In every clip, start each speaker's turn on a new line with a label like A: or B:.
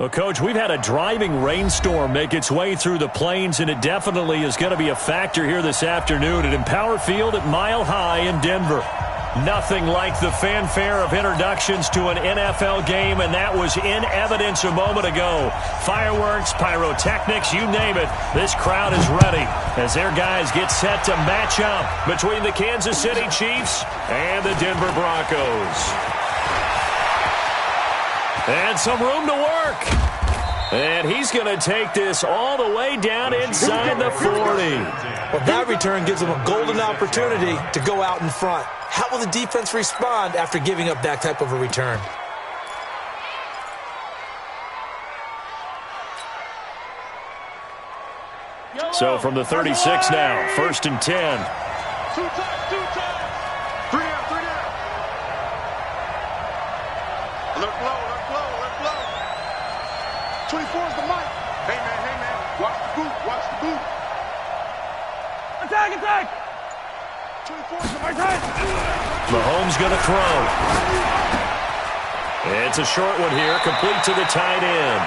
A: Well, Coach, we've had a driving rainstorm make its way through the plains, and it definitely is going to be a factor here this afternoon at Empower Field at Mile High in Denver. Nothing like the fanfare of introductions to an NFL game, and that was in evidence a moment ago. Fireworks, pyrotechnics, you name it. This crowd is ready as their guys get set to match up between the Kansas City Chiefs and the Denver Broncos. And some room to work. And he's going to take this all the way down inside the 40.
B: Well, that return gives him a golden opportunity to go out in front. How will the defense respond after giving up that type of a return?
A: So from the 36 now, 1st and 10.
C: Two times. Three down. Let flow. 24 is the mic. Hey, man. Watch the boot. Attack. 24 is the mic.
A: Mahomes going to throw. It's a short one here, complete to the tight end.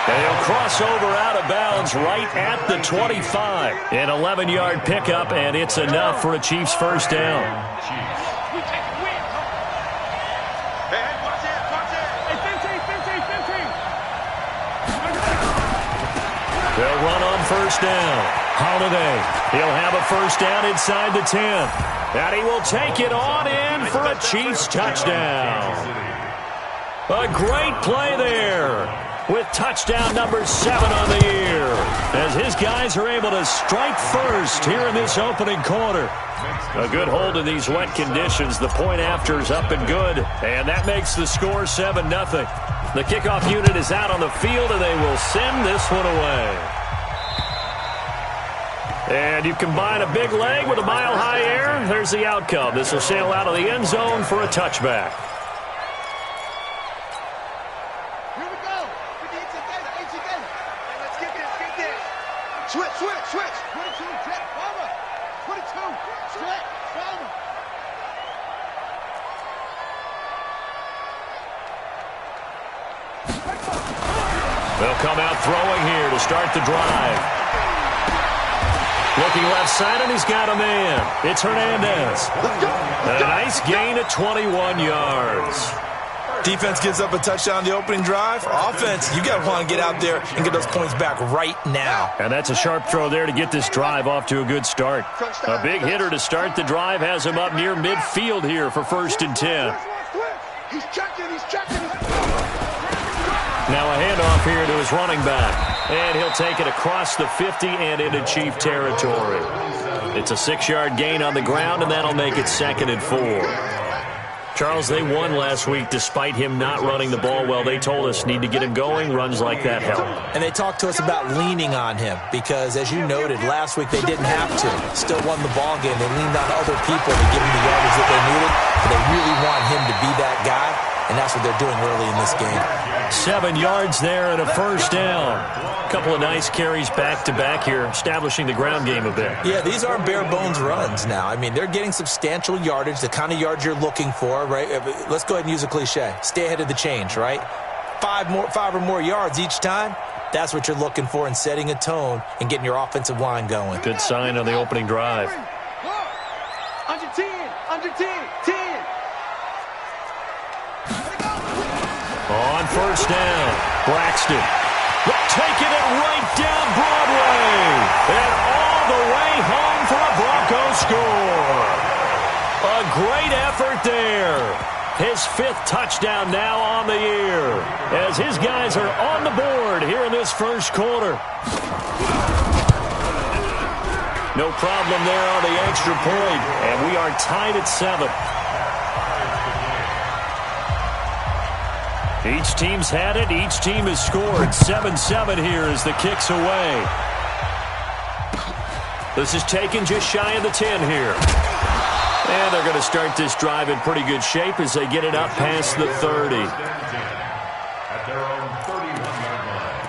A: And he'll cross over out of bounds right at the 25. An 11-yard pickup, and it's enough for a Chiefs first down. They'll run on first down. Holiday. He'll have a first down inside the 10. And he will take it on in for a Chiefs touchdown. A great play there with touchdown number 7 on the year as his guys are able to strike first here in this opening quarter. A good hold in these wet conditions. The point after is up and good, and that makes the score 7-0. The kickoff unit is out on the field, and they will send this one away. And you combine a big leg with a mile-high air, there's the outcome. This will sail out of the end zone for a touchback.
C: Here we go. Let's get this. Switch. 22, Jet, Farmer. 22, Jet, Farmer.
A: They'll come out throwing here to start the drive. Looking left side, and he's got a man. It's Hernandez. A nice gain of 21 yards.
B: Defense gives up a touchdown on the opening drive. Offense, you got to want to get out there and get those points back right now.
A: And that's a sharp throw there to get this drive off to a good start. A big hitter to start the drive has him up near midfield here for 1st and 10.
C: He's checking.
A: Now a handoff here to his running back. And he'll take it across the 50 and into Chief territory. It's a 6-yard gain on the ground, and that'll make it 2nd and 4. Charles, they won last week despite him not running the ball well. They told us need to get him going. Runs like that help.
B: And they talked to us about leaning on him because, as you noted, last week they didn't have to. Still won the ball game. They leaned on other people to give him the yardage that they needed. But they really want him to be that guy, and that's what they're doing early in this game.
A: 7 yards there and a first down. A couple of nice carries back-to-back here, establishing the ground game a bit.
B: Yeah, these aren't bare-bones runs now. I mean, they're getting substantial yardage, the kind of yards you're looking for, right? Let's go ahead and use a cliche. Stay ahead of the change, right? 5 or more yards each time. That's what you're looking for in setting a tone and getting your offensive line going.
A: Good sign on the opening drive.
C: Under 10.
A: On first down, Braxton. Taking it right down Broadway. And all the way home for a Broncos score. A great effort there. His 5th touchdown now on the year. As his guys are on the board here in this first quarter. No problem there on the extra point. And we are tied at 7. Each team's had it. Each team has scored. 7-7 here as the kick's away. This is taken just shy of the 10 here. And they're going to start this drive in pretty good shape as they get it up past the 30.
D: At their own 31-yard line.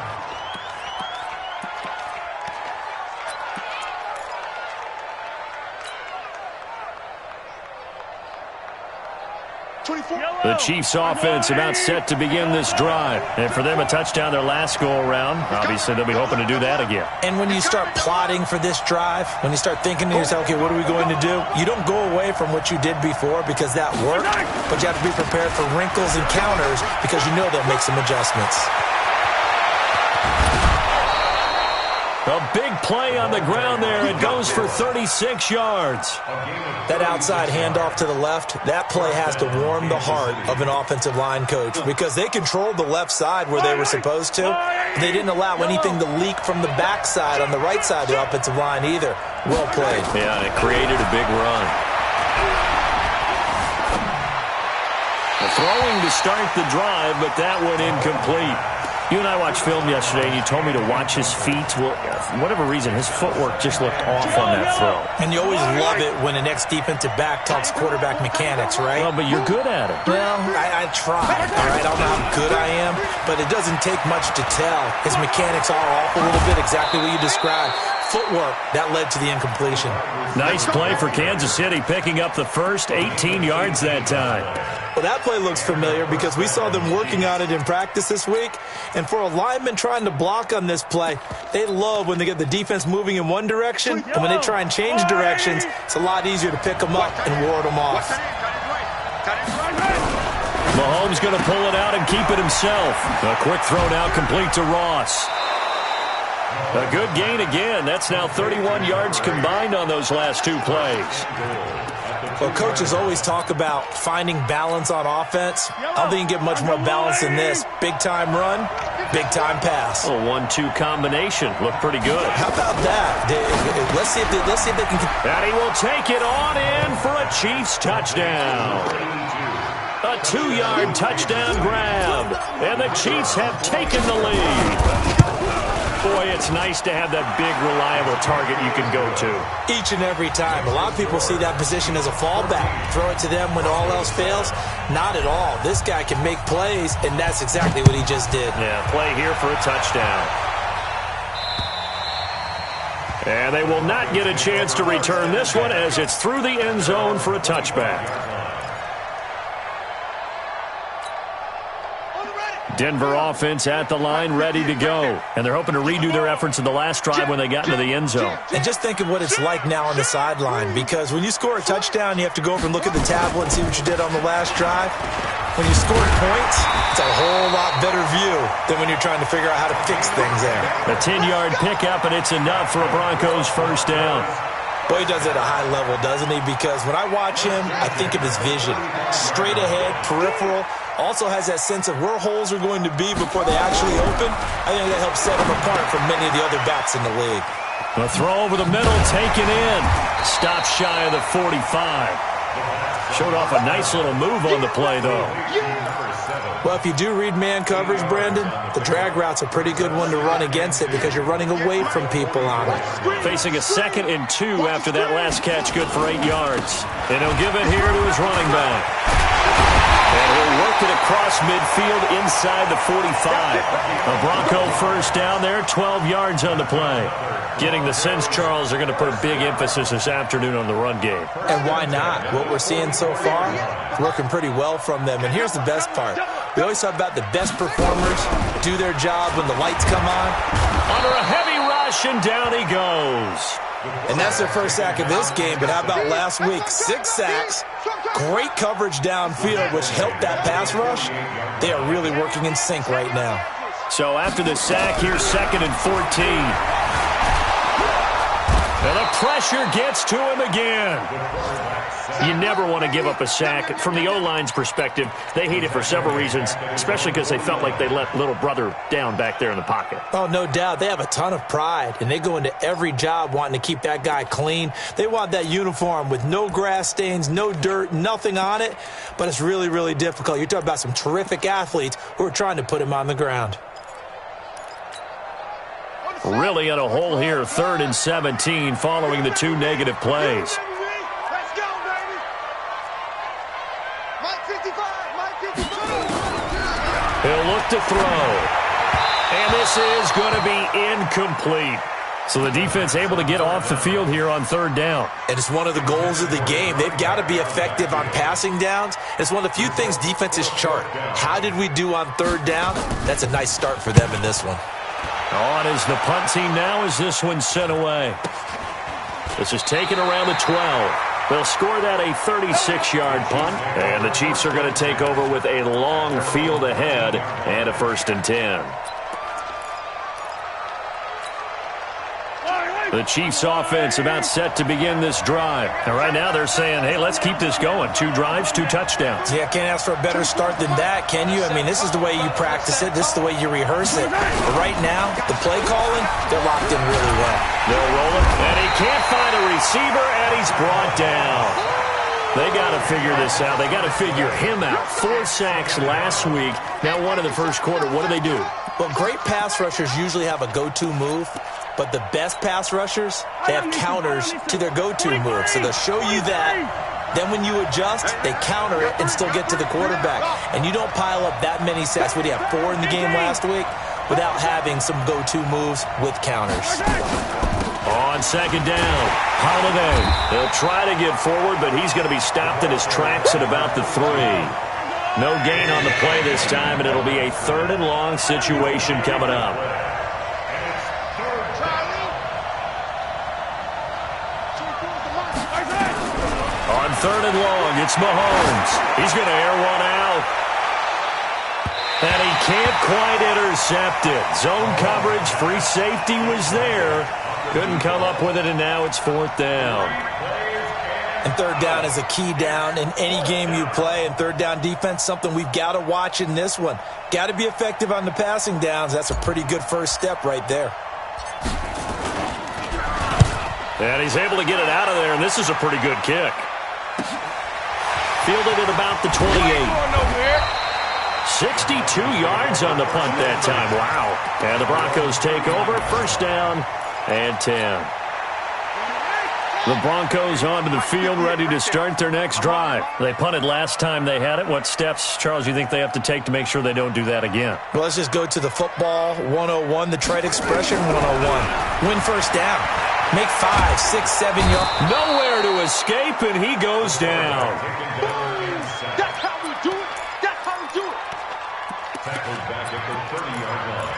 A: The Chiefs offense about set to begin this drive. And for them, a touchdown their last go-around. Obviously, they'll be hoping to do that again.
B: And when you start plotting for this drive, when you start thinking to yourself, okay, what are we going to do? You don't go away from what you did before because that worked, but you have to be prepared for wrinkles and counters because you know they'll make some adjustments.
A: A big play on the ground there. It goes for 36 yards.
B: That outside handoff to the left, that play has to warm the heart of an offensive line coach because they controlled the left side where they were supposed to. They didn't allow anything to leak from the backside on the right side of the offensive line either. Well played.
A: Yeah, and it created a big run. The throwing to start the drive, but that one incomplete. You and I watched film yesterday, and you told me to watch his feet. Well, for whatever reason, his footwork just looked off on that throw.
B: And you always love it when the next defensive back talks quarterback mechanics, right?
A: Well, but you're good at it.
B: Well, I try, all right? I don't know how good I am, but it doesn't take much to tell. His mechanics are off a little bit, exactly what you described. Footwork, that led to the incompletion.
A: Nice play for Kansas City, picking up the first 18 yards that time.
B: Well, that play looks familiar because we saw them working on it in practice this week. And for a lineman trying to block on this play, they love when they get the defense moving in one direction. And when they try and change directions, it's a lot easier to pick them up and ward them off.
A: Mahomes going to pull it out and keep it himself. A quick throw now complete to Ross. A good gain again. That's now 31 yards combined on those last two plays.
B: Well, coaches always talk about finding balance on offense. I don't think you can get much more balance than this. Big-time run, big-time pass.
A: A 1-2 combination. Looked pretty good.
B: How about that? Let's see if they can...
A: And he will take it on in for a Chiefs touchdown. A 2-yard touchdown grab. And the Chiefs have taken the lead. Boy, it's nice to have that big, reliable target you can go to.
B: Each and every time. A lot of people see that position as a fallback. Throw it to them when all else fails. Not at all. This guy can make plays, and that's exactly what he just did.
A: Yeah, play here for a touchdown. And they will not get a chance to return this one as it's through the end zone for a touchback. Denver offense at the line, ready to go. And they're hoping to redo their efforts in the last drive when they got into the end zone.
B: And just think of what it's like now on the sideline, because when you score a touchdown, you have to go over and look at the tablet and see what you did on the last drive. When you scored points, it's a whole lot better view than when you're trying to figure out how to fix things there.
A: A 10-yard pickup, and it's enough for a Broncos first down.
B: Boy, he does it at a high level, doesn't he? Because when I watch him, I think of his vision. Straight ahead, peripheral. Also has that sense of where holes are going to be before they actually open. I think that helps set him apart from many of the other backs in the league.
A: The throw over the middle, taken in. Stop shy of the 45. Showed off a nice little move on the play, though.
B: Well, if you do read man coverage, Brandon, the drag route's a pretty good one to run against it because you're running away from people on it.
A: Facing a 2nd and 2 after that last catch, good for 8 yards. And he'll give it here to his running back. And he'll work it across midfield inside the 45. A Bronco first down there, 12 yards on the play. Getting the sense, Charles, they're going to put a big emphasis this afternoon on the run game.
B: And why not? What we're seeing so far, working pretty well from them. And here's the best part. We always talk about the best performers do their job when the lights come on.
A: Under a heavy rush, and down he goes.
B: And that's their first sack of this game, but how about last week? 6 sacks, great coverage downfield, which helped that pass rush. They are really working in sync right now.
A: So after the sack, here's 2nd and 14. And the pressure gets to him again. You never want to give up a sack. From the O-line's perspective, they hate it for several reasons, especially because they felt like they let little brother down back there in the pocket.
B: Oh, no doubt. They have a ton of pride, and they go into every job wanting to keep that guy clean. They want that uniform with no grass stains, no dirt, nothing on it, but it's really, really difficult. You're talking about some terrific athletes who are trying to put him on the ground.
A: Really in a hole here, 3rd and 17 following the 2 negative plays.
C: Let's go, baby. Mike 55, Mike 52.
A: He'll look to throw. And this is going to be incomplete. So the defense able to get off the field here on third down.
B: And it's one of the goals of the game. They've got to be effective on passing downs. It's one of the few things defenses chart. How did we do on third down? That's a nice start for them in this one.
A: On is the punt team now as this one's sent away. This is taken around the 12. They'll score that a 36-yard punt. And the Chiefs are going to take over with a long field ahead and a 1st and 10. The Chiefs offense about set to begin this drive. And right now they're saying, hey, let's keep this going. 2 drives, 2 touchdowns.
B: Yeah, can't ask for a better start than that, can you? I mean, this is the way you practice it. This is the way you rehearse it. But right now, the play calling, they're locked in really well.
A: They'll roll it, and he can't find a receiver, and he's brought down. They got to figure this out. They got to figure him out. 4 sacks last week. Now 1 in the first quarter. What do?
B: Well, great pass rushers usually have a go-to move. But the best pass rushers, they have counters to their go-to move. So they'll show you that. Then when you adjust, they counter it and still get to the quarterback. And you don't pile up that many sacks. What do you have, 4 in the game last week? Without having some go-to moves with counters.
A: On second down, Holiday. He'll try to get forward, but he's going to be stopped in his tracks at about the 3. No gain on the play this time, and it'll be a 3rd and long situation coming up. On 3rd and long, it's Mahomes. He's going to air one out. And he can't quite intercept it. Zone coverage, free safety was there. Couldn't come up with it, and now it's 4th down.
B: And 3rd down is a key down in any game you play. And 3rd down defense, something we've got to watch in this one. Got to be effective on the passing downs. That's a pretty good first step right there.
A: And he's able to get it out of there, and this is a pretty good kick. Fielded at about the 28. 62 yards on the punt that time. Wow. And the Broncos take over. 1st down and 10. The Broncos onto the field, ready to start their next drive. They punted last time they had it. What steps, Charles, you think they have to take to make sure they don't do that again?
B: Well, let's just go to the football 101, the trite expression 101. Win 1st down. Make 5, 6, 7 yards.
A: Nowhere to escape, and he goes down.
C: That's how we do it. That's how we do it.
D: Tackled back at the 30-yard line.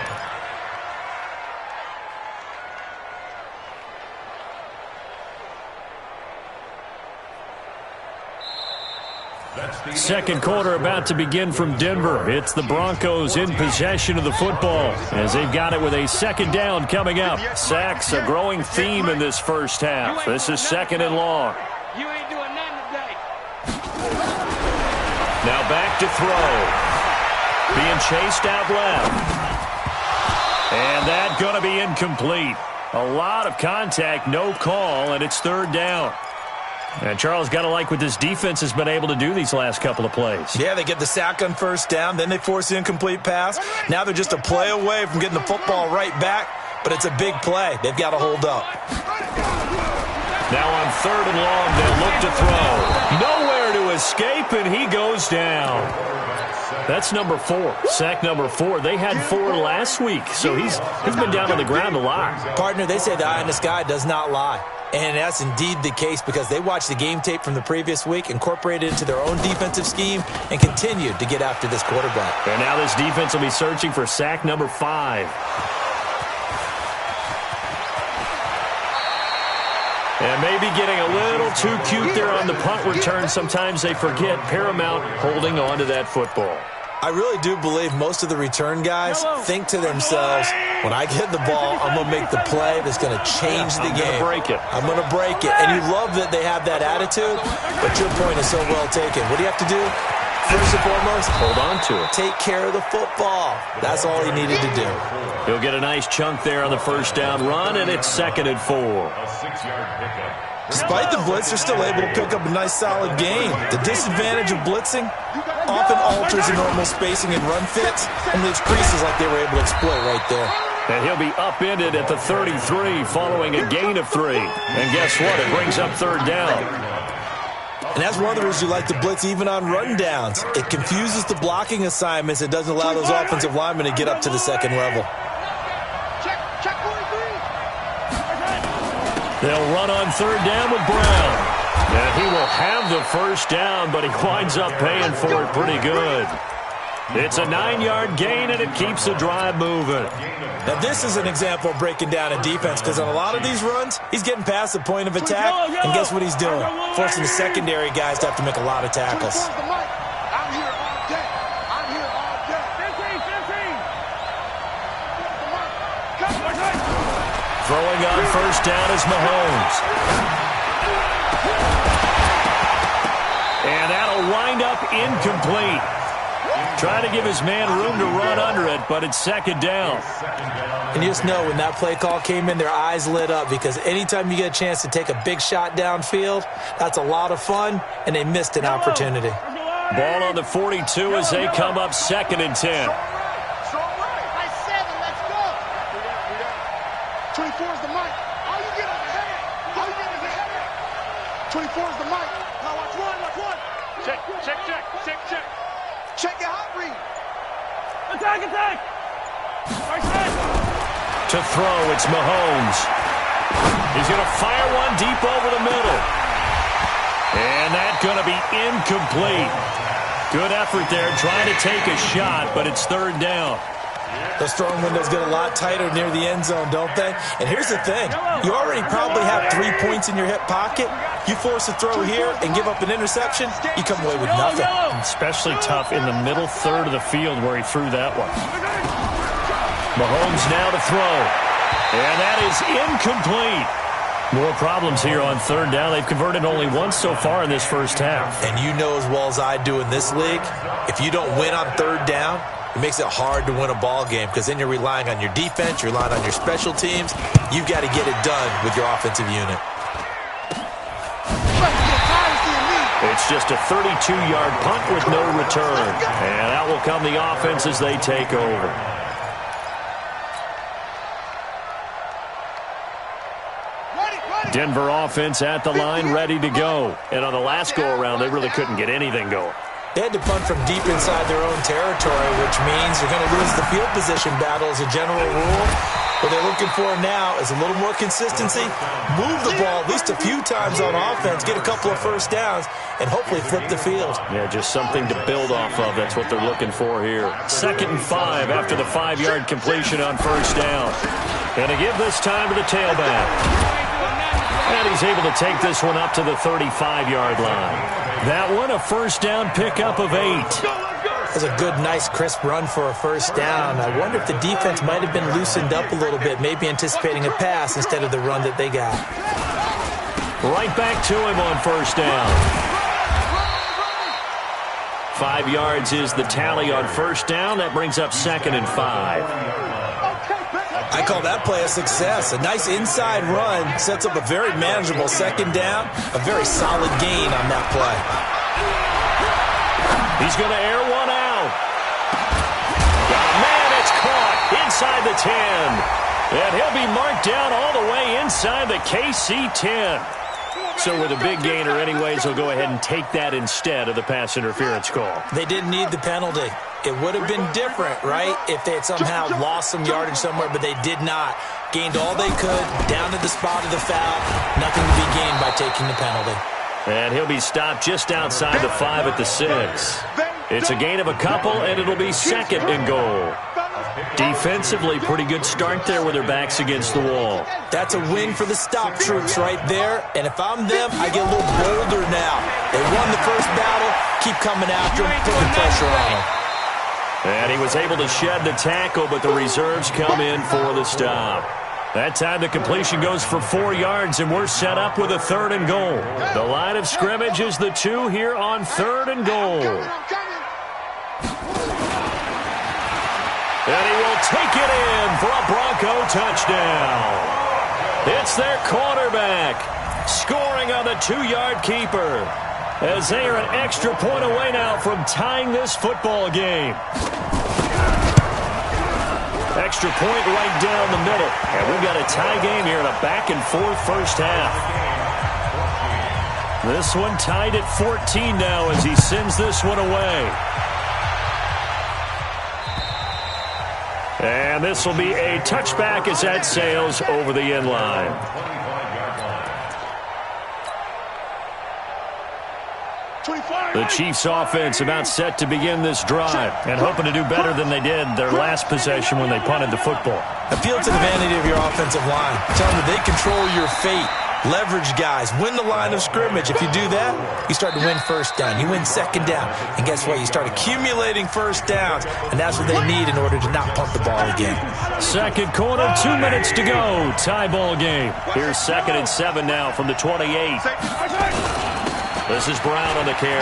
A: Second quarter about to begin from Denver. It's the Broncos in possession of the football as they've got it with a 2nd down coming up. Sacks, a growing theme in this first half. This is 2nd and long.
C: You ain't doing nothing today.
A: Now back to throw. Being chased out left. And that's going to be incomplete. A lot of contact, no call, and it's 3rd down. And Charles, got to like what this defense has been able to do these last couple of plays.
B: Yeah, they get the sack on 1st down, then they force the incomplete pass. Now they're just a play away from getting the football right back, but it's a big play. They've got to hold up.
A: Now on 3rd and long, they'll look to throw. Nowhere to escape, and he goes down. That's number 4. Sack number 4. They had 4 last week, so he's been down on the ground a lot.
B: Partner, they say the eye in the sky does not lie. And that's indeed the case because they watched the game tape from the previous week, incorporated it into their own defensive scheme, and continued to get after this quarterback.
A: And now this defense will be searching for sack number 5. And maybe getting a little too cute there on the punt return. Sometimes they forget paramount holding on to that football.
B: I really do believe most of the return guys think to themselves, when I get the ball, I'm going to make the play that's going to change the game. I'm going to break it. And you love that they have that attitude, but your point is so well taken. What do you have to do? First and foremost, hold on to it. Take care of the football. That's all he needed to do.
A: He'll get a nice chunk there on the 1st down run, and it's 2nd and 4.
D: A 6-yard pickup.
B: Despite the blitz, they're still able to pick up a nice, solid gain. The disadvantage of blitzing often alters the normal spacing and run fits and leaves creases like they were able to exploit right there.
A: And he'll be upended at the 33 following a gain of 3. And guess what? It brings up 3rd down.
B: And that's one of the reasons you like to blitz even on run downs. It confuses the blocking assignments. It doesn't allow those offensive linemen to get up to the 2nd level.
C: Check 43.
A: They'll run on third down with Brown. And he will have the first down, but he winds up paying for it pretty good. It's a 9-yard gain, and it keeps the drive moving.
B: Now, this is an example of breaking down a defense, because on a lot of these runs, he's getting past the point of attack, and guess what he's doing? Forcing the secondary guys to have to make a lot of tackles.
C: I'm here all day. I'm here all day. 15.
A: Throwing on first down is Mahomes. And that'll wind up incomplete. Trying to give his man room to run under it, but it's second down.
B: And you just know when that play call came in, their eyes lit up, because anytime you get a chance to take a big shot downfield, that's a lot of fun, and they missed an opportunity.
A: Ball on the 42 as they come up 2nd and 10.
C: By 7, let's go. 24 is the mic. All you get is the head. All you get is the head. 24 is the mic. Now watch one. Check. Check your hot read. Attack.
A: To throw, it's Mahomes. He's going to fire one deep over the middle. And that's going to be incomplete. Good effort there, trying to take a shot, but it's third down.
B: Those throwing windows get a lot tighter near the end zone, don't they? And here's the thing. You already probably have 3 points in your hip pocket. You force a throw here and give up an interception, you come away with nothing.
A: Especially tough in the middle third of the field where he threw that one. Mahomes now to throw. And that is incomplete. More problems here on third down. They've converted only once so far in this first half.
B: And you know as well as I do in this league, if you don't win on third down, it makes it hard to win a ball game, because then you're relying on your defense, you're relying on your special teams. You've got to get it done with your offensive unit.
A: It's just a 32-yard punt with no return. And out will come the offense as they take over. Denver offense at the line, ready to go. And on the last go-around, they really couldn't get anything going.
B: They had to punt from deep inside their own territory, which means they're going to lose the field position battle as a general rule. What they're looking for now is a little more consistency, move the ball at least a few times on offense, get a couple of first downs, and hopefully flip the field.
A: Yeah, just something to build off of. That's what they're looking for here. 2nd and 5 after the 5-yard completion on first down. And to give this time to the tailback. And he's able to take this one up to the 35-yard line. That one, a first down pickup of 8.
B: That's a good, nice, crisp run for a first down. I wonder if the defense might have been loosened up a little bit, maybe anticipating a pass instead of the run that they got.
A: Right back to him on first down. 5 yards is the tally on first down. That brings up 2nd and 5.
B: I call that play a success. A nice inside run sets up a very manageable second down. A very solid gain on that play.
A: He's going to air one out. Oh, man, it's caught inside the 10. And he'll be marked down all the way inside the KC 10. So with a big gainer anyways, he'll go ahead and take that instead of the pass interference call.
B: They didn't need the penalty. It would have been different, right, if they had somehow lost some yardage somewhere, but they did not. Gained all they could, down to the spot of the foul. Nothing to be gained by taking the penalty.
A: And he'll be stopped just outside the 5 at the 6. It's a gain of a couple, and it'll be 2nd and goal. Defensively, pretty good start there with their backs against the wall.
B: That's a win for the stop troops right there. And if I'm them, I get a little bolder now. They won the first battle. Keep coming after them, putting pressure on them.
A: And he was able to shed the tackle, but the reserves come in for the stop. That time the completion goes for 4 yards, and we're set up with a 3rd and goal. The line of scrimmage is the 2 here on 3rd and goal. And he will take it in for a Bronco touchdown. It's their quarterback scoring on the 2-yard keeper, as they are an extra point away now from tying this football game. Extra point right down the middle. And we've got a tie game here in a back-and-forth first half. This one tied at 14 now as he sends this one away. And this will be a touchback as that sails over the end line. The Chiefs offense about set to begin this drive and hoping to do better than they did their last possession when they punted the football.
B: Appeal to the vanity of your offensive line. Tell them that they control your fate. Leverage guys. Win the line of scrimmage. If you do that, you start to win first down. You win second down. And guess what? You start accumulating first downs. And that's what they need in order to not punt the ball again.
A: Second quarter, 2 minutes to go. Tie ball game. Here's 2nd and 7 now from the 28. This is Brown on the carry.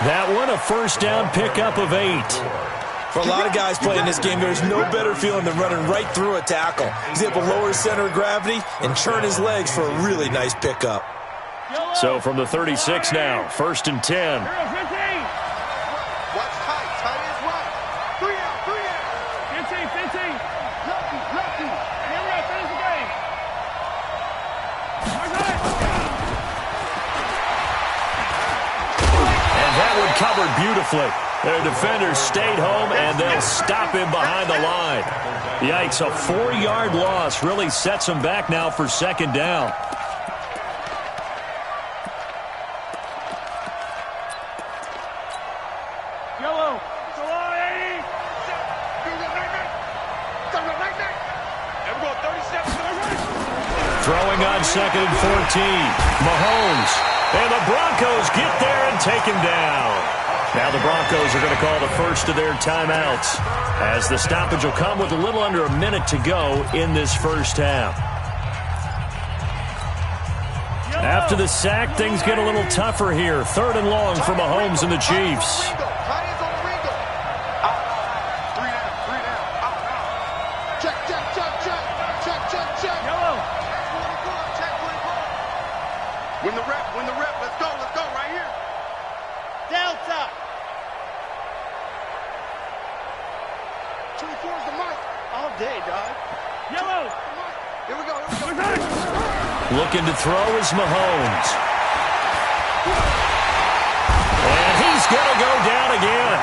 A: That one, a first down pickup of 8.
B: For a lot of guys playing this game, there's no better feeling than running right through a tackle. He's able to lower his center of gravity and churn his legs for a really nice pickup.
A: So from the 36 now, 1st and 10.
C: Watch tight. Tight is right. 3 out. 15. Lefty. Here we go. Finish the game.
A: And that one covered beautifully. Their defenders stayed home, and they'll stop him behind the line. Yikes, a 4-yard loss really sets them back now for 2nd down.
C: Yellow.
A: Throwing on 2nd and 14. Mahomes. And the Broncos get there and take him down. Now the Broncos are going to call the first of their timeouts, as the stoppage will come with a little under a minute to go in this first half. After the sack, things get a little tougher here. 3rd and long for Mahomes and the Chiefs.
C: Win the rep. Let's go right here. Delta. 24 is the mic. All day, dog. Yellow. Here we go.
A: Looking to throw is Mahomes. And he's going to go down again.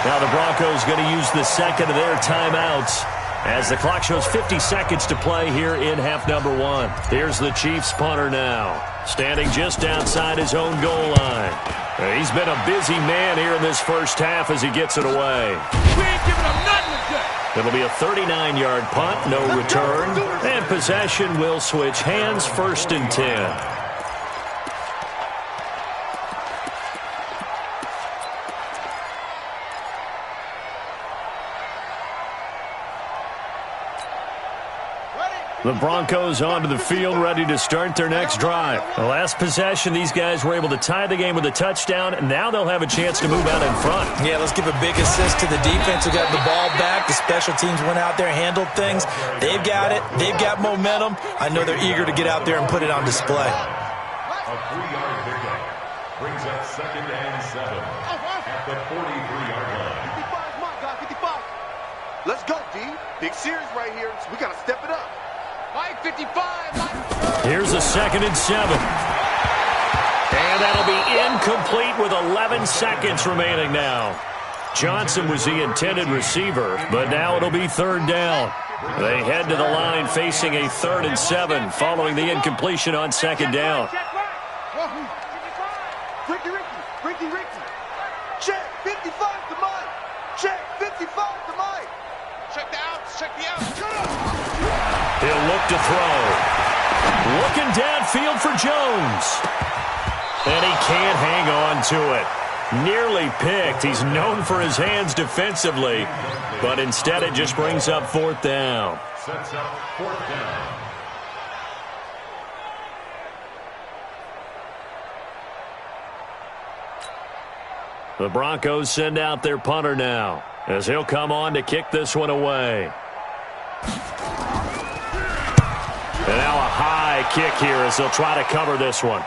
A: Now the Broncos going to use the second of their timeouts, as the clock shows 50 seconds to play here in half number 1. Here's the Chiefs punter now, standing just outside his own goal line. He's been a busy man here in this first half as he gets it away.
C: We ain't giving him nothing today.
A: It'll be a 39-yard punt, no return, and possession will switch hands, 1st and 10. The Broncos onto the field, ready to start their next drive. The last possession, these guys were able to tie the game with a touchdown, and now they'll have a chance to move out in front.
B: Yeah, let's give a big assist to the defense who got the ball back. The special teams went out there, handled things. They've got it. They've got momentum. I know they're eager to get out there and put it on display.
D: A 3-yard pickup brings up 2nd and 7 at the 43-yard line.
C: 55, my God, 55. Let's go, D. Big series right here. We got to step it up. Mike, 55. Mike.
A: Here's a 2nd and 7. And that'll be incomplete with 11 seconds remaining now. Johnson was the intended receiver, but now it'll be 3rd down. They head to the line facing a 3rd and 7 following the incompletion on 2nd down.
C: Ricky. Check 55 to Mike. Check 55 to Mike. Check the outs.
A: He'll look to throw. Looking downfield for Jones. And he can't hang on to it. Nearly picked. He's known for his hands defensively, but instead it just brings up 4th down.
D: Sets up 4th down.
A: The Broncos send out their punter now, as he'll come on to kick this one away. And now a high kick here as they'll try to cover this one.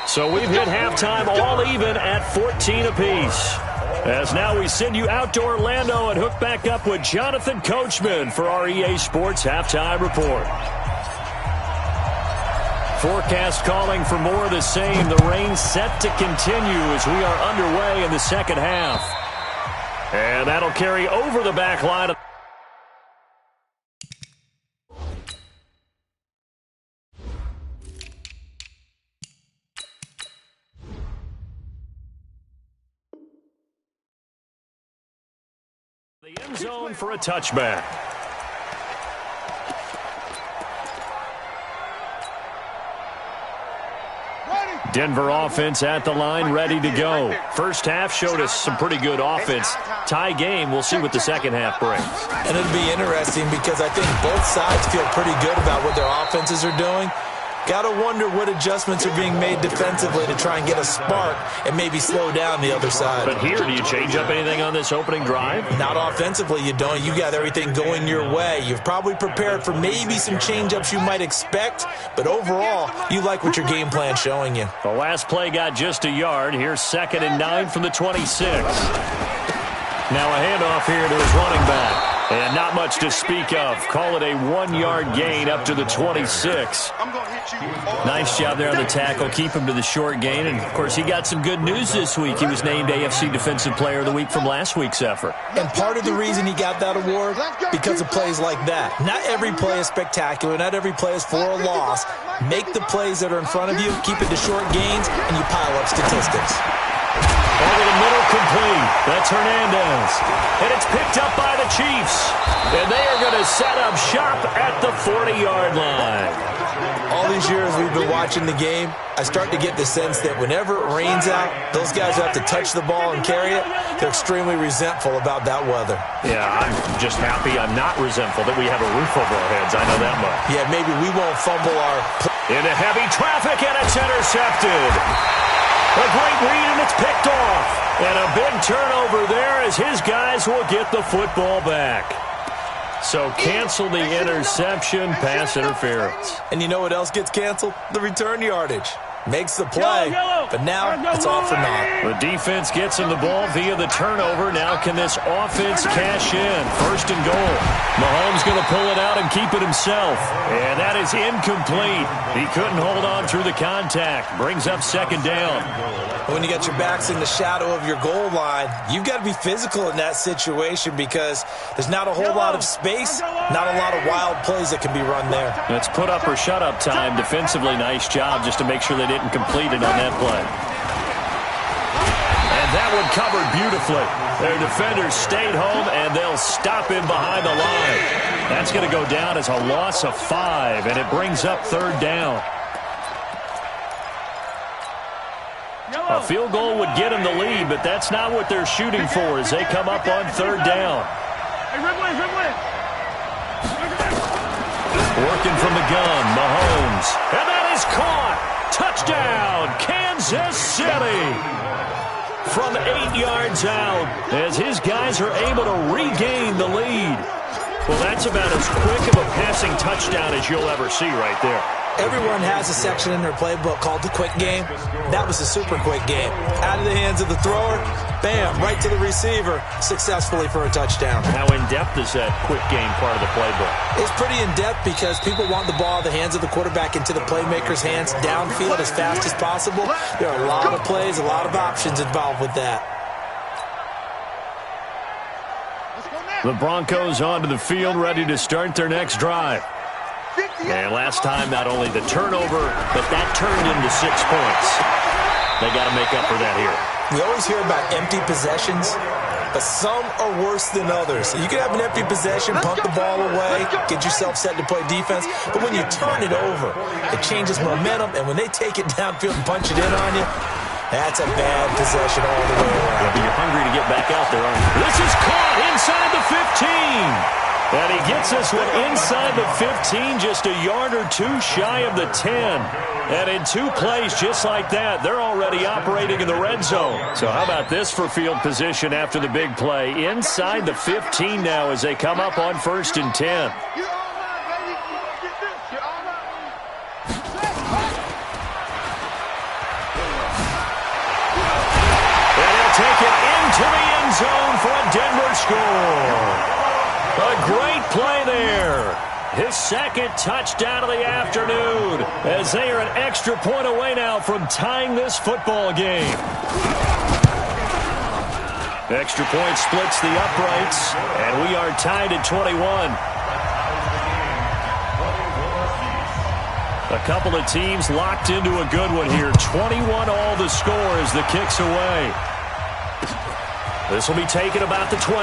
A: So we've hit halftime all even at 14 apiece. As now we send you out to Orlando and hook back up with Jonathan Coachman for our EA Sports Halftime Report. Forecast calling for more of the same. The rain set to continue as we are underway in the second half. And that'll carry over the back line. The end zone for a touchback. Denver offense at the line, ready to go. First half showed us some pretty good offense. Tie game, we'll see what the second half brings.
B: And it'll be interesting because I think both sides feel pretty good about what their offenses are doing. Got to wonder what adjustments are being made defensively to try and get a spark and maybe slow down the other side.
A: But here, do you change up anything on this opening drive?
B: Not offensively, you don't. You got everything going your way. You've probably prepared for maybe some change-ups you might expect, but overall, you like what your game plan's showing you.
A: The last play got just a yard. Here's 2nd and 9 from the 26. Now a handoff here to his running back. And not much to speak of. Call it a 1-yard gain up to the 26. Nice job there on the tackle. Keep him to the short gain. And, of course, he got some good news this week. He was named AFC Defensive Player of the Week from last week's effort.
B: And part of the reason he got that award, because of plays like that. Not every play is spectacular. Not every play is for a loss. Make the plays that are in front of you, keep it to short gains, and you pile up statistics.
A: Over the middle, complete. That's Hernandez. And it's picked up by the Chiefs. And they are going to set up shop at the 40-yard line.
B: All these years we've been watching the game, I start to get the sense that whenever it rains out, those guys have to touch the ball and carry it. They're extremely resentful about that weather.
A: Yeah, I'm just happy I'm not resentful that we have a roof over our heads. I know that much.
B: Yeah, maybe we won't fumble our...
A: Into heavy traffic, and it's intercepted. A great read, and it's picked off. And a big turnover there as his guys will get the football back. So cancel the interception, pass interference.
B: And you know what else gets canceled? The return yardage. Makes the play, but now it's all for naught.
A: The defense gets him the ball via the turnover. Now can this offense cash in? 1st and goal. Mahomes going to pull it out and keep it himself. And that is incomplete. He couldn't hold on through the contact. Brings up 2nd down.
B: When you got your backs in the shadow of your goal line, you've got to be physical in that situation because there's not a whole lot of space, not a lot of wild plays that can be run there.
A: It's put up or shut up time defensively. Nice job just to make sure they didn't complete it on that play. And that one covered beautifully. Their defenders stayed home, and they'll stop him behind the line. That's going to go down as a loss of 5, and it brings up 3rd down. A field goal would get them the lead, but that's not what they're shooting for as they come up on 3rd down. Working from the gun, Mahomes. And that is caught. Touchdown, Kansas City. From 8 yards out as his guys are able to regain the lead. Well, that's about as quick of a passing touchdown as you'll ever see right there.
B: Everyone has a section in their playbook called the quick game. That was a super quick game. Out of the hands of the thrower, bam, right to the receiver, successfully for a touchdown.
A: How in-depth is that quick game part of the playbook?
B: It's pretty in-depth because people want the ball out of the hands of the quarterback into the playmaker's hands downfield as fast as possible. There are a lot of plays, a lot of options involved with that.
A: The Broncos onto the field, ready to start their next drive. And last time, not only the turnover, but that turned into 6 points. They got to make up for that here.
B: We always hear about empty possessions, but some are worse than others. You can have an empty possession, punt the ball away, get yourself set to play defense, but when you turn it over, it changes momentum, and when they take it downfield and punch it in on you, that's a bad possession all the way around.
A: Yeah, but you're hungry to get back out there, aren't you? This is caught inside the 15. And he gets this one inside the 15, just a yard or 2 shy of the 10. And in 2 plays just like that, they're already operating in the red zone. So how about this for field position after the big play? Inside the 15 now as they come up on 1st and 10. And he'll take it into the end zone for a Denver score. A great play there. His 2nd touchdown of the afternoon as they are an extra point away now from tying this football game. Extra point splits the uprights, and we are tied at 21. A couple of teams locked into a good one here. 21 all the score as the kick's away. This will be taken about the 12.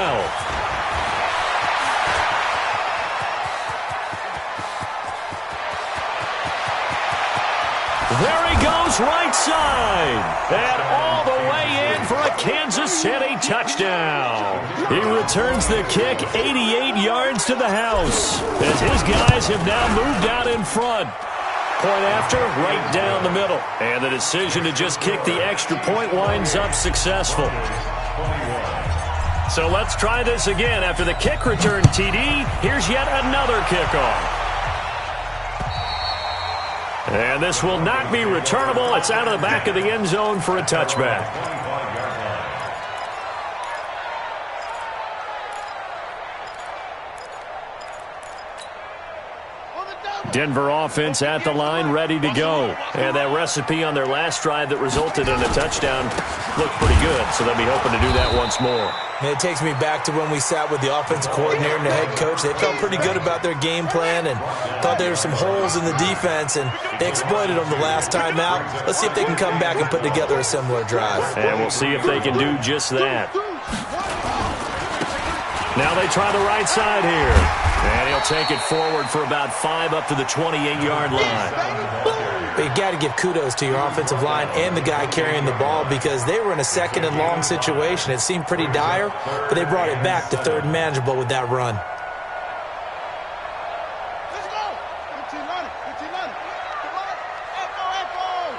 A: There he goes, right side. And all the way in for a Kansas City touchdown. He returns the kick 88 yards to the house as his guys have now moved out in front. Point after, right down the middle. And the decision to just kick the extra point winds up successful. So let's try this again. After the kick return TD, here's yet another kickoff. And this will not be returnable. It's out of the back of the end zone for a touchback. Denver offense at the line, ready to go. And that recipe on their last drive that resulted in a touchdown looked pretty good, so they'll be hoping to do that once more.
B: It takes me back to when we sat with the offensive coordinator and the head coach. They felt pretty good about their game plan and thought there were some holes in the defense, and they exploited them the last time out. Let's see if they can come back and put together a similar drive.
A: And we'll see if they can do just that. Now they try the right side here. And he'll take it forward for about 5 up to the 28-yard line.
B: But you got to give kudos to your offensive line and the guy carrying the ball because they were in a second and long situation. It seemed pretty dire, but they brought it back to third and manageable with that run.
C: Let's go. 15 running. 15 running. Come on. Echo, echo.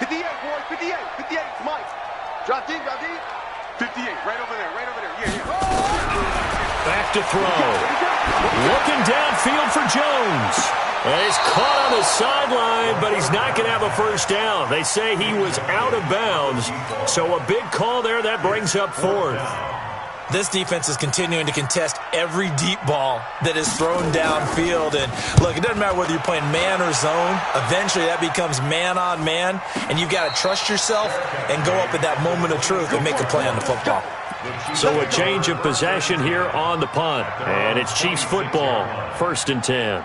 C: 58, boys. 58. 58. It's Mike. Drop deep. Drop deep. 58. Right over there. Right over there. Yeah, yeah.
A: Back to throw. Looking downfield for Jones. And he's caught on the sideline, but he's not going to have a first down. They say he was out of bounds. So a big call there. That brings up 4th.
B: This defense is continuing to contest every deep ball that is thrown downfield. And, look, it doesn't matter whether you're playing man or zone. Eventually, that becomes man on man. And you've got to trust yourself and go up at that moment of truth and make a play on the football.
A: So a change of possession here on the punt. And it's Chiefs football, 1st and 10.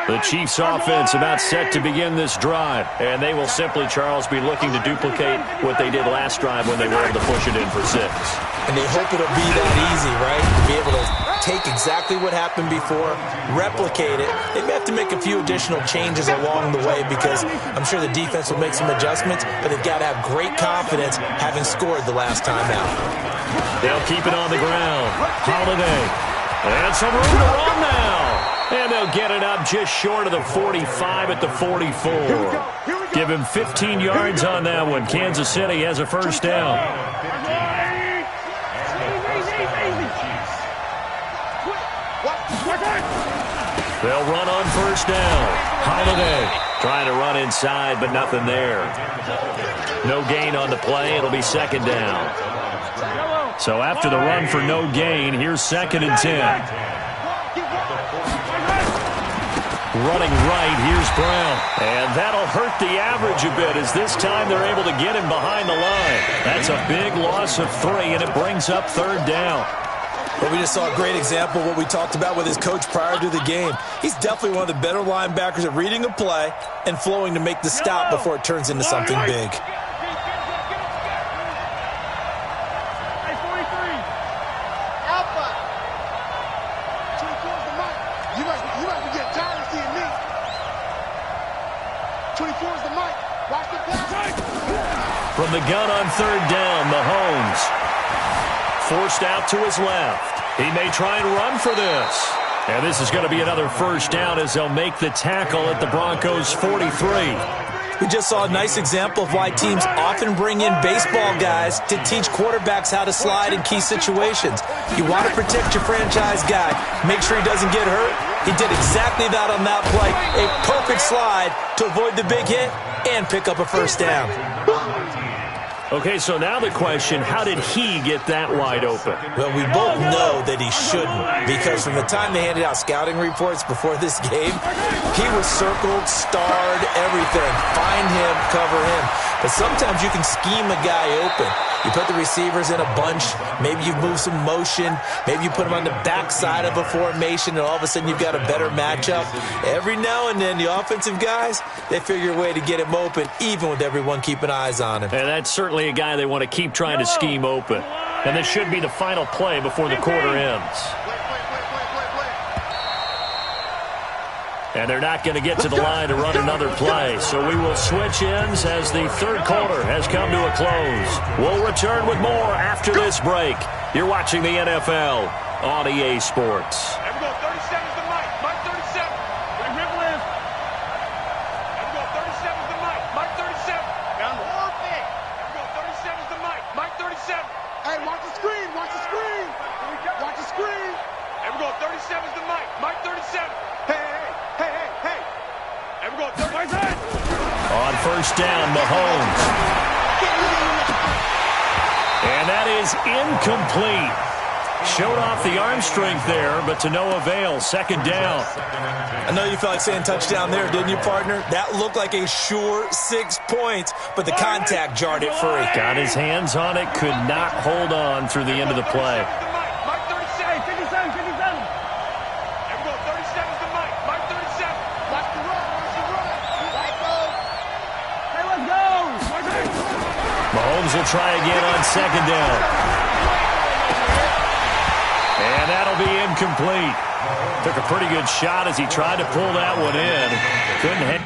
A: The Chiefs offense about set to begin this drive. And they will simply, Charles, be looking to duplicate what they did last drive when they were able to push it in for 6.
B: And they hope it'll be that easy, right? To be able to take exactly what happened before, replicate it. They may have to make a few additional changes along the way because I'm sure the defense will make some adjustments, but they've got to have great confidence having scored the last time out.
A: They'll keep it on the ground. Holiday. And some room to run now. And they'll get it up just short of the 45 at the 44. Give him 15 yards on that one. Kansas City has a first down. They'll run on first down. Holiday trying to run inside, but nothing there. No gain on the play. It'll be 2nd down. So after the run for no gain, here's 2nd and 10. Running right, here's Brown. And that'll hurt the average a bit as this time they're able to get him behind the line. That's a big loss of 3, and it brings up 3rd down.
B: But we just saw a great example of what we talked about with his coach prior to the game. He's definitely one of the better linebackers at reading a play and flowing to make the stop before it turns into something big.
A: From the gun on 3rd down, Mahomes forced out to his left. He may try and run for this. And this is going to be another first down as they'll make the tackle at the Broncos 43.
B: We just saw a nice example of why teams often bring in baseball guys to teach quarterbacks how to slide in key situations. You want to protect your franchise guy. Make sure he doesn't get hurt. He did exactly that on that play. A perfect slide to avoid the big hit and pick up a first down.
A: Okay, so now the question, how did he get that wide open?
B: Well, we both know that he shouldn't because from the time they handed out scouting reports before this game, he was circled, starred, everything. Find him, cover him. But sometimes you can scheme a guy open. You put the receivers in a bunch. Maybe you move some motion. Maybe you put them on the backside of a formation, and all of a sudden you've got a better matchup. Every now and then, the offensive guys, they figure a way to get him open, even with everyone keeping eyes on him.
A: And that's certainly a guy they want to keep trying to scheme open. And this should be the final play before the quarter ends. And they're not going to get to the line to run another play. So we will switch ends as the third quarter has come to a close. We'll return with more after this break. You're watching the NFL on EA Sports.
C: There we go. 37 is the mic. Mike 37. Where the ripple is. There we go. 37 is the mic. Mike 37. Down the whole thing. There we go. 37 is the mic. Mike 37. Hey, watch the screen. Watch the screen. Watch the screen. There we go. 37 is the mic. Mike 37. Hey. There we go. 37.
A: On first down, Mahomes. And that is incomplete. Showed off the arm strength there, but to no avail. Second down.
B: I know you felt like saying touchdown there, didn't you, partner? That looked like a sure 6 points, but the contact jarred it free.
A: Got his hands on it, could not hold on through the end of the play.
C: Mike 37. 57. There we go. 37 is the mic. Mike 37. Watch the run. Watch the run. Let's go. Hey, let's go.
A: Mahomes will try again on second down. And that'll be incomplete. Took a pretty good shot as he tried to pull that one in. Couldn't hit.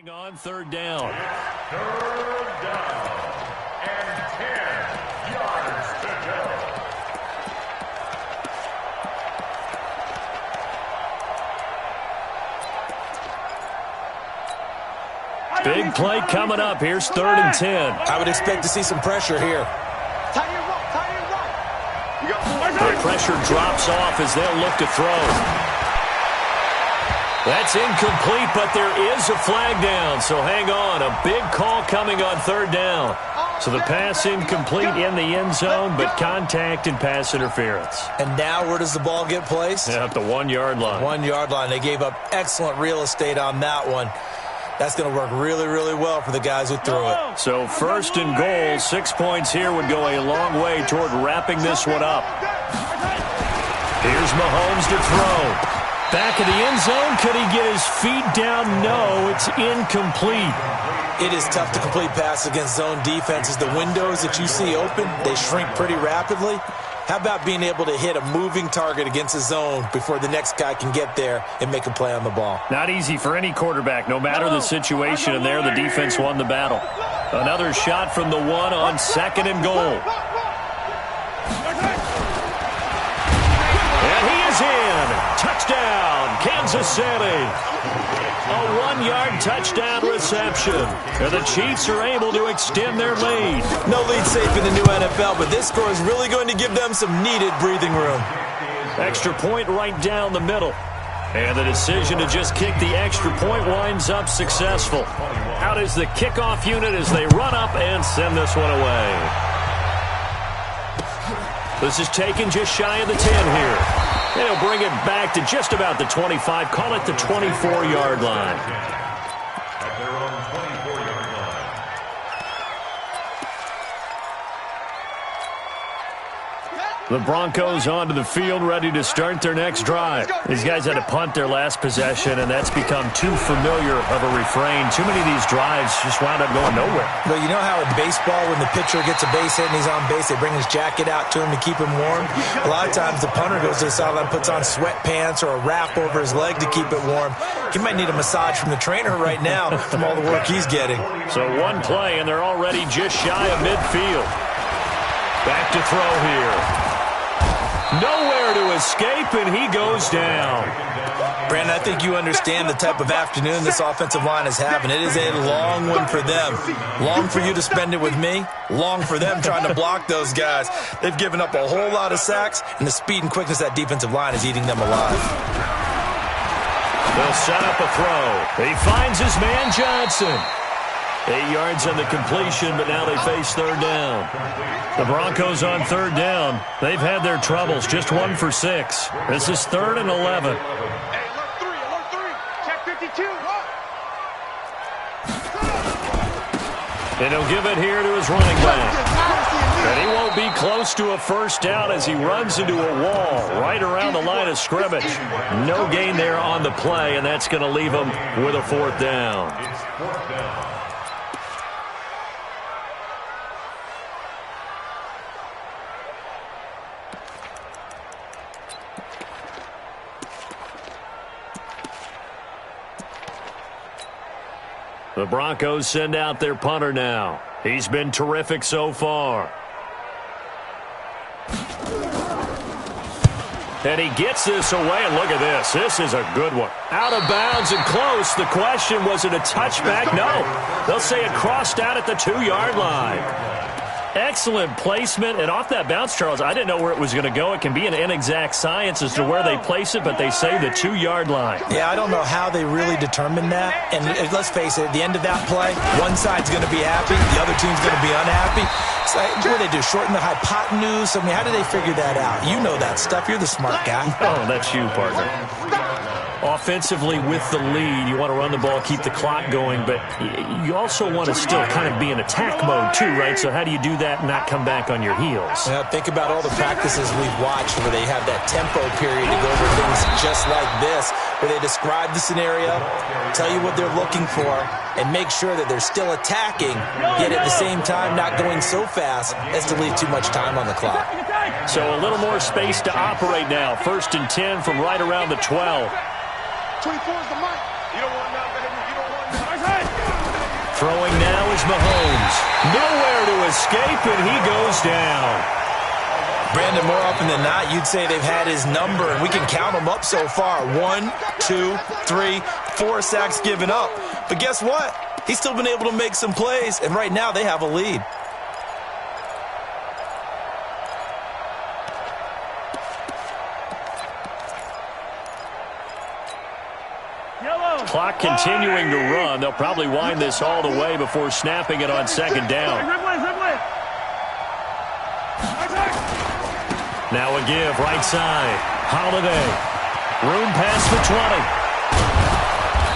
A: On third down.
D: Third down. And 10 yards to go.
A: Big play coming up. Here's 3rd and 10.
B: I would expect to see some pressure here.
C: Tight end right.
A: The pressure drops off as they'll look to throw. That's incomplete, but there is a flag down, so hang on. A big call coming on 3rd down. So the pass incomplete in the end zone, but contact and pass interference.
B: And now where does the ball get placed?
A: At the 1-yard line.
B: 1-yard line. They gave up excellent real estate on that one. That's going to work really, really well for the guys who threw it.
A: So 1st and goal, 6 points here would go a long way toward wrapping this one up. Here's Mahomes to throw. Back of the end zone. Could he get his feet down? No, it's incomplete.
B: It is tough to complete passes against zone defenses. The windows that you see open, they shrink pretty rapidly. How about being able to hit a moving target against a zone before the next guy can get there and make a play on the ball?
A: Not easy for any quarterback, no matter the situation, and there the defense won the battle. Another shot from the 1 on 2nd and goal. And he is in. Touchdown, Kansas City. A 1-yard touchdown reception. And the Chiefs are able to extend their lead.
B: No lead safe in the new NFL, but this score is really going to give them some needed breathing room.
A: Extra point right down the middle. And the decision to just kick the extra point winds up successful. Out is the kickoff unit as they run up and send this one away. This is taken just shy of the 10 here. And he'll bring it back to just about the 25. Call it the 24-yard line.
D: At their own 24-yard line.
A: The Broncos onto the field, ready to start their next drive. These guys had to punt their last possession, and that's become too familiar of a refrain. Too many of these drives just wound up going nowhere.
B: Well, you know how in baseball, when the pitcher gets a base hit and he's on base, they bring his jacket out to him to keep him warm? A lot of times the punter goes to the sideline, puts on sweatpants or a wrap over his leg to keep it warm. He might need a massage from the trainer right now from all the work he's getting.
A: So one play, and they're already just shy of midfield. Back to throw here. Nowhere to escape, and he goes down.
B: Brandon, I think you understand the type of afternoon this offensive line is having. It is a long one for them. Long for you to spend it with me. Long for them trying to block those guys. They've given up a whole lot of sacks, and the speed and quickness of that defensive line is eating them alive.
A: They'll set up a throw. He finds his man Johnson. 8 yards on the completion, but now they face 3rd down. The Broncos on 3rd down. They've had their troubles, just 1 for 6. This is 3rd and 11.
C: Hey, alert 3. Check 52.
A: And he'll give it here to his running back. And he won't be close to a first down as he runs into a wall right around the line of scrimmage. No gain there on the play, and that's going to leave him with a 4th down.
D: It's 4th down.
A: The Broncos send out their punter now. He's been terrific so far. And he gets this away, and look at this. This is a good one. Out of bounds and close. The question, was it a touchback? No. They'll say it crossed out at the 2-yard line. Excellent placement, and off that bounce, Charles, I didn't know where it was going to go. It can be an inexact science as to where they place it, but they say the 2-yard line.
B: Yeah, I don't know how they really determined that. And let's face it, at the end of that play, one side's going to be happy, the other team's going to be unhappy. So what do they do, shorten the hypotenuse? I mean, how do they figure that out? You know that stuff. You're the smart guy.
A: Oh, that's you, partner. Offensively, with the lead, you want to run the ball, keep the clock going, but you also want to still kind of be in attack mode too, right? So how do you do that and not come back on your heels?
B: Yeah, think about all the practices we've watched where they have that tempo period to go over things just like this, where they describe the scenario, tell you what they're looking for, and make sure that they're still attacking, yet at the same time not going so fast as to leave too much time on the clock.
A: So a little more space to operate now. 1st and 10 from right around the 12.
C: 24 is the mic. You don't want nothing. You don't want nothing.
A: Throwing now is Mahomes. Nowhere to escape, and he goes down.
B: Brandon, more often than not, you'd say they've had his number, and we can count them up so far. 1, 2, 3, 4 sacks given up. But guess what? He's still been able to make some plays, and right now they have a lead.
A: Clock continuing to run. They'll probably wind this all the way before snapping it on 2nd down. Now a give, right side. Holiday. Room past the 20.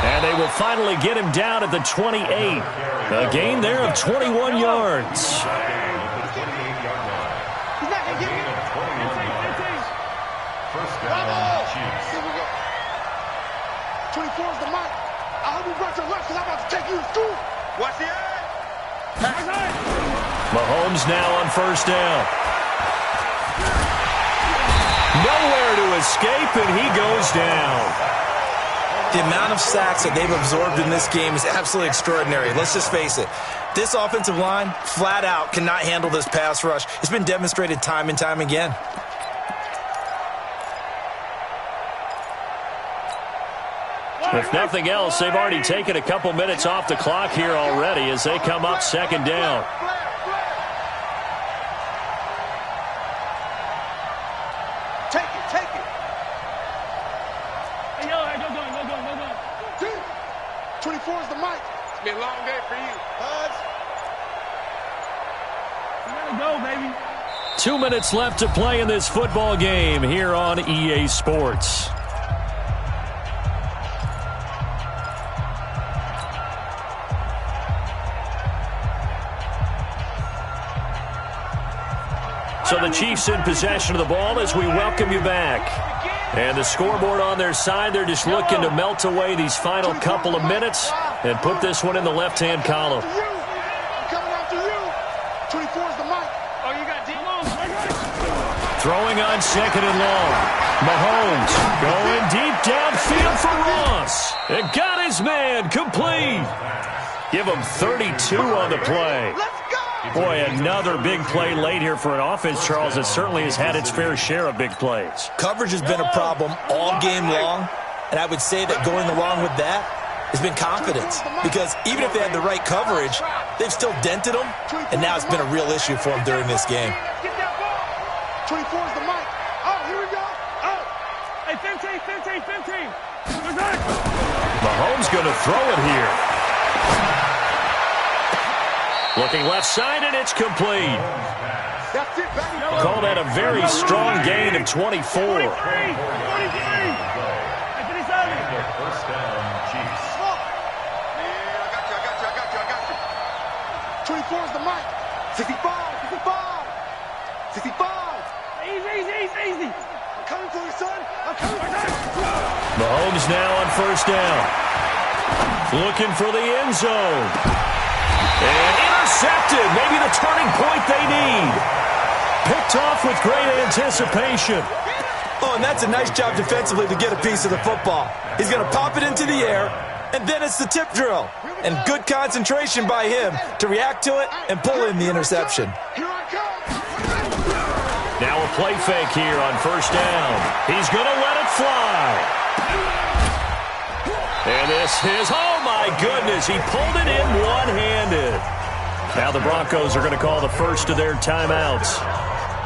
A: And they will finally get him down at the 28. A gain there of 21 yards.
D: First down, Chiefs.
C: Here we go. 24 is the mic. I hope you brought your lunch because I'm about to take you to school. Watch the eye.
A: Mahomes now on first down. Nowhere to escape, and he goes down.
B: The amount of sacks that they've absorbed in this game is absolutely extraordinary. Let's just face it. This offensive line, flat out, cannot handle this pass rush. It's been demonstrated time and time again.
A: If nothing else, they've already taken a couple minutes off the clock here already as they come up second down.
C: Take it. Hey, yo, go. 24 is the mic. It's been a long day for you.
E: You gotta go, baby.
A: 2 minutes left to play in this football game here on EA Sports. So the Chiefs in possession of the ball as we welcome you back. And the scoreboard on their side, they're just looking to melt away these final couple of minutes and put this one in the left-hand column.
C: Coming after you. 24 is the mic.
E: Oh, you got deep long.
A: Throwing on second and long. Mahomes going deep downfield for Ross. And got his man complete. Give him 32 on the play.
C: Let's go.
A: Boy, another big play late here for an offense, Charles, that certainly has had its fair share of big plays.
B: Coverage has been a problem all game long, and I would say that going along with that has been confidence. Because even if they had the right coverage, they've still dented them, and now it's been a real issue for them during this game.
C: Get that ball. 24 is the mic. Oh, here we go. Oh.
E: Hey, 15.
A: Mahomes going to throw it here. Looking left side, and it's complete.
C: That's it, baby.
A: Call that a very strong gain of 24.
E: 43. 43. Hey, 57.
D: First down, Chiefs.
C: Yeah, I got you. 24 is the mic. 65.
E: Easy.
C: I'm coming for you, son. I'm coming for you.
A: Mahomes now on first down. Looking for the end zone. And intercepted. Maybe the turning point they need. Picked off with great anticipation.
B: Oh, and that's a nice job defensively to get a piece of the football. He's going to pop it into the air, and then it's the tip drill. And good concentration by him to react to it and pull in the interception.
C: Here I come.
A: Now a play fake here on first down. He's going to let it fly. And this is, oh my goodness, he pulled it in one-handed. Now the Broncos are going to call the first of their timeouts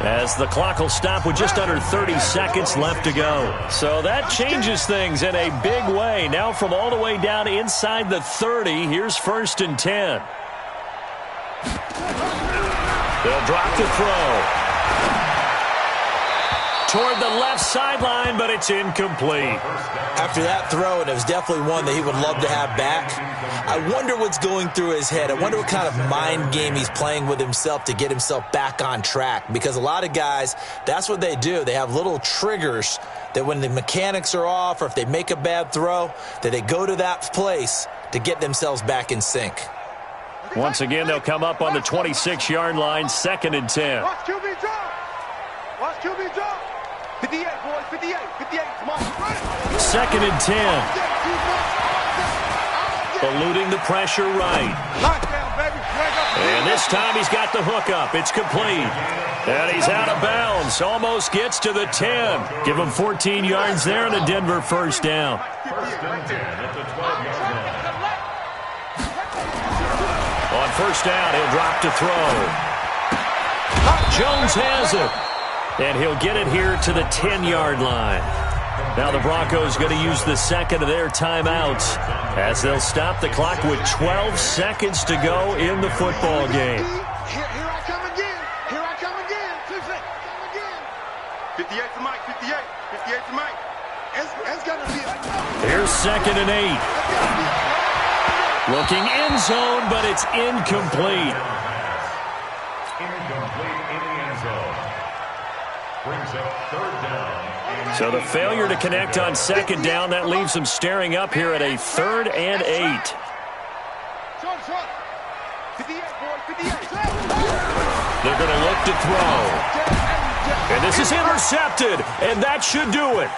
A: as the clock will stop with just under 30 seconds left to go. So that changes things in a big way. Now from all the way down inside the 30, here's first and 10. They'll drop to throw. Toward the left sideline, but it's incomplete.
B: After that throw, and it was definitely one that he would love to have back, I wonder what's going through his head. I wonder what kind of mind game he's playing with himself to get himself back on track. Because a lot of guys, that's what they do. They have little triggers that when the mechanics are off or if they make a bad throw, that they go to that place to get themselves back in sync.
A: Once again, they'll come up on the 26-yard line, second and 10.
C: Watch QB drop. Watch QB drop. 58, boys. 58. Come on.
A: Second and 10. Eluding the pressure right.
C: Lockdown, baby.
A: And this time he's got the hook up. It's complete. And he's out of bounds. Almost gets to the 10. Give him 14 yards there and a Denver first down.
D: First and 10 at the 12-yard line.
A: On first down, he'll drop to throw. Jones has it. And he'll get it here to the 10-yard line. Now the Broncos going to use the second of their timeouts as they'll stop the clock with 12 seconds to go in the football game.
C: Here I come again. 58. 58 to Mike. It's got to be
A: Here's 2nd and 8. Looking end zone, but it's incomplete.
D: Incomplete in the end zone. Brings up 3rd down.
A: So the failure to connect on 2nd down, that leaves them staring up here at a 3rd and 8.
C: Short. 58, boy. 58.
A: They're going to look to throw. And this is intercepted, and that should do it.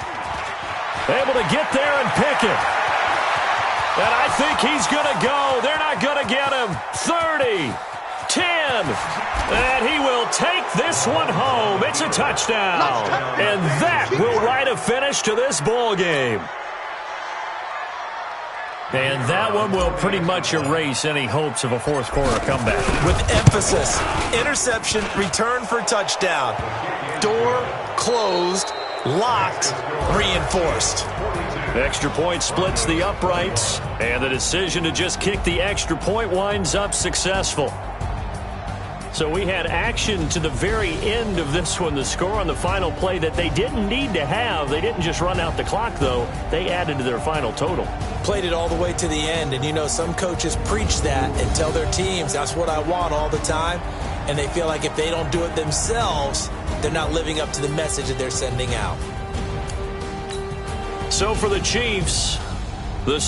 A: Able to get there and pick it. And I think he's going to go. They're not going to get him. 30, 10, and he will take this one home. It's a touchdown. And that will write a finish to this ball game. And that one will pretty much erase any hopes of a fourth-quarter comeback.
B: With emphasis, interception, return for touchdown. Door closed, locked, reinforced.
A: Extra point splits the uprights, and the decision to just kick the extra point winds up successful. So we had action to the very end of this one. The score on the final play that they didn't need to have. They didn't just run out the clock, though. They added to their final total.
B: Played it all the way to the end, and you know some coaches preach that and tell their teams that's what I want all the time, and they feel like if they don't do it themselves, they're not living up to the message that they're sending out.
A: So for the Chiefs, the